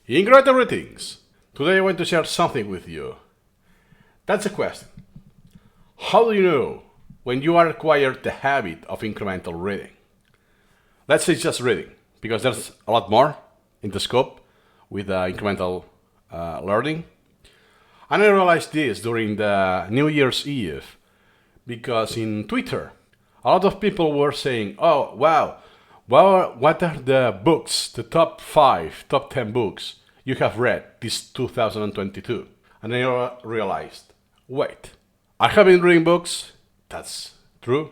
Incremental greetings! Today I want to share something with you. That's a question. How do you know when you are acquired the habit of incremental reading? Let's say just reading, because there's a lot more in the scope with incremental learning. And I realized this during the New Year's Eve, because in Twitter, a lot of people were saying, oh, wow, well, what are the books, the top 5, top 10 books you have read this 2022? And I realized, wait, I have been reading books, that's true.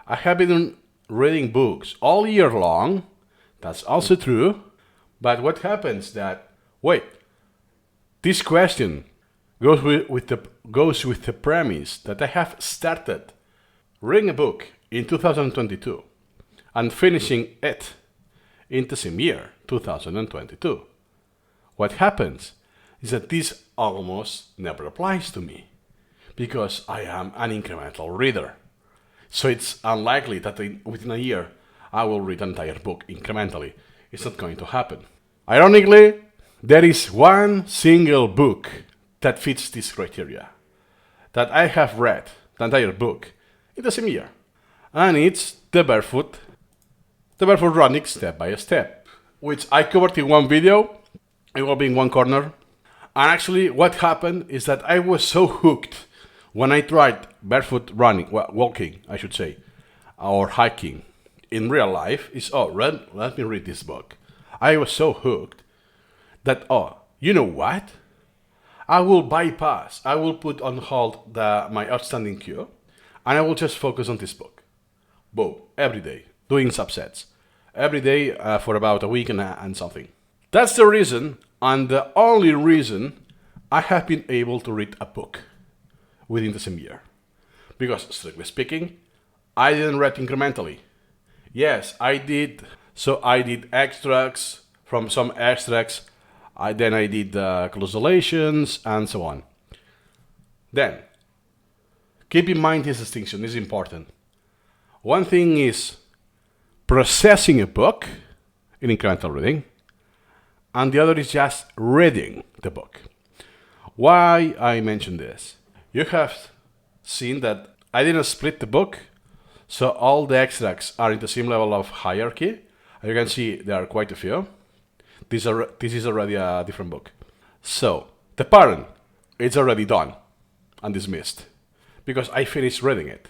I have been reading books all year long, that's also true. But what happens that, wait, this question goes with the premise that I have started reading a book in 2022 and finishing it in the same year, 2022. What happens is that this almost never applies to me because I am an incremental reader. So it's unlikely that within a year I will read an entire book incrementally. It's not going to happen. Ironically, there is one single book that fits this criteria that I have read the entire book in the same year. And it's The Barefoot Running Step by Step, which I covered in one video. It will be in one corner. And actually what happened is that I was so hooked when I tried barefoot running, well, walking, I should say, or hiking in real life, let me read this book. I was so hooked that, you know what? I will put on hold my outstanding queue, and I will just focus on this book. Boom, every day, doing subsets. Every day for about a week and something. That's the reason, and the only reason, I have been able to read a book within the same year. Because, strictly speaking, I didn't read incrementally. Yes, I did. So I did extracts from some extracts. Then I did clausullations and so on. Then, keep in mind this distinction is important. One thing is processing a book in incremental reading, and the other is just reading the book. Why I mention this? You have seen that I didn't split the book, so all the extracts are in the same level of hierarchy. You can see there are quite a few. This is already a different book. So, the parent, it's already done and dismissed because I finished reading it.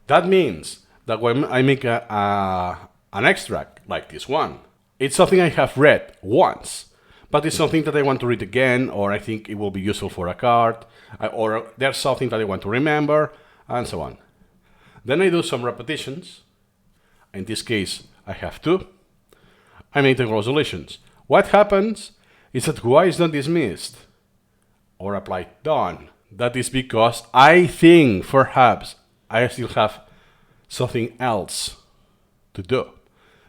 That means that when I make an extract like this one, it's something I have read once, but it's something that I want to read again, or I think it will be useful for a card, or there's something that I want to remember, and so on. Then I do some repetitions. In this case, I have 2. I make the clausullations. What happens is that why is not dismissed or applied done? That is because I think perhaps I still have something else to do.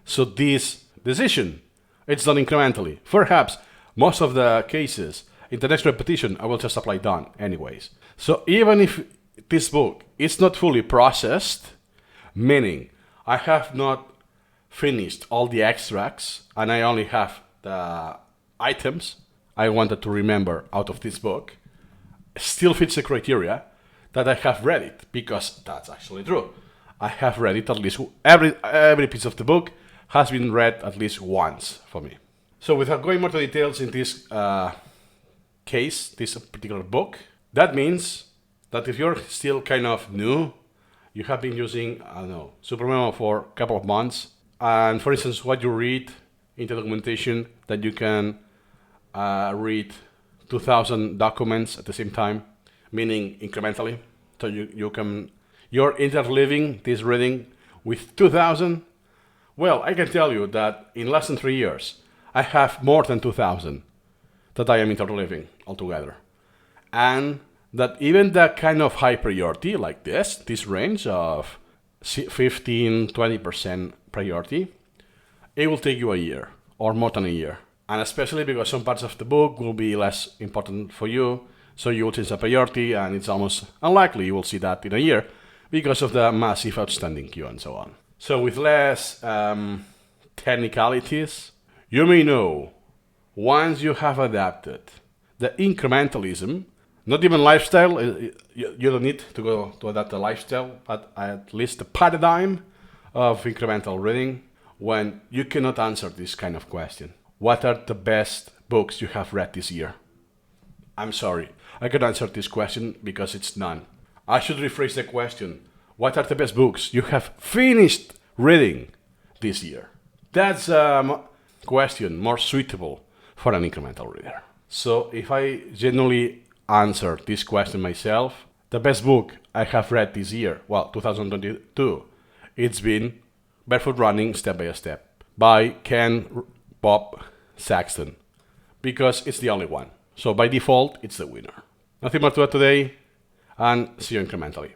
So this decision, it's done incrementally. Perhaps most of the cases, in the next repetition, I will just apply done anyways. So even if this book is not fully processed, meaning I have not finished all the extracts and I only have the items I wanted to remember out of this book, still fits the criteria that I have read it, because that's actually true. I have read it at least, every piece of the book has been read at least once for me. So without going more to details in this case, this particular book, that means that if you're still kind of new, you have been using, Supermemo for a couple of months, and for instance, what you read in the documentation, that you can read 2,000 documents at the same time, meaning incrementally. So you're interleaving this reading with 2,000. Well, I can tell you that in less than 3 years, I have more than 2,000 that I am interleaving altogether. And that even that kind of high priority like this range of 15-20% priority, it will take you a year or more than a year. And especially because some parts of the book will be less important for you, so you will change the priority, and it's almost unlikely you will see that in a year because of the massive outstanding queue and so on. So with less technicalities, you may know once you have adapted the incrementalism, not even lifestyle, you don't need to go to adapt the lifestyle, but at least the paradigm of incremental reading, when you cannot answer this kind of question. What are the best books you have read this year? I'm sorry, I can answer this question because it's none. I should rephrase the question. What are the best books you have finished reading this year? That's a question more suitable for an incremental reader. So if I genuinely answer this question myself, the best book I have read this year, well, 2022, it's been Barefoot Running Step by Step by Ken Bob Saxton, because it's the only one. So by default, it's the winner. Nothing more to add today, and see you incrementally.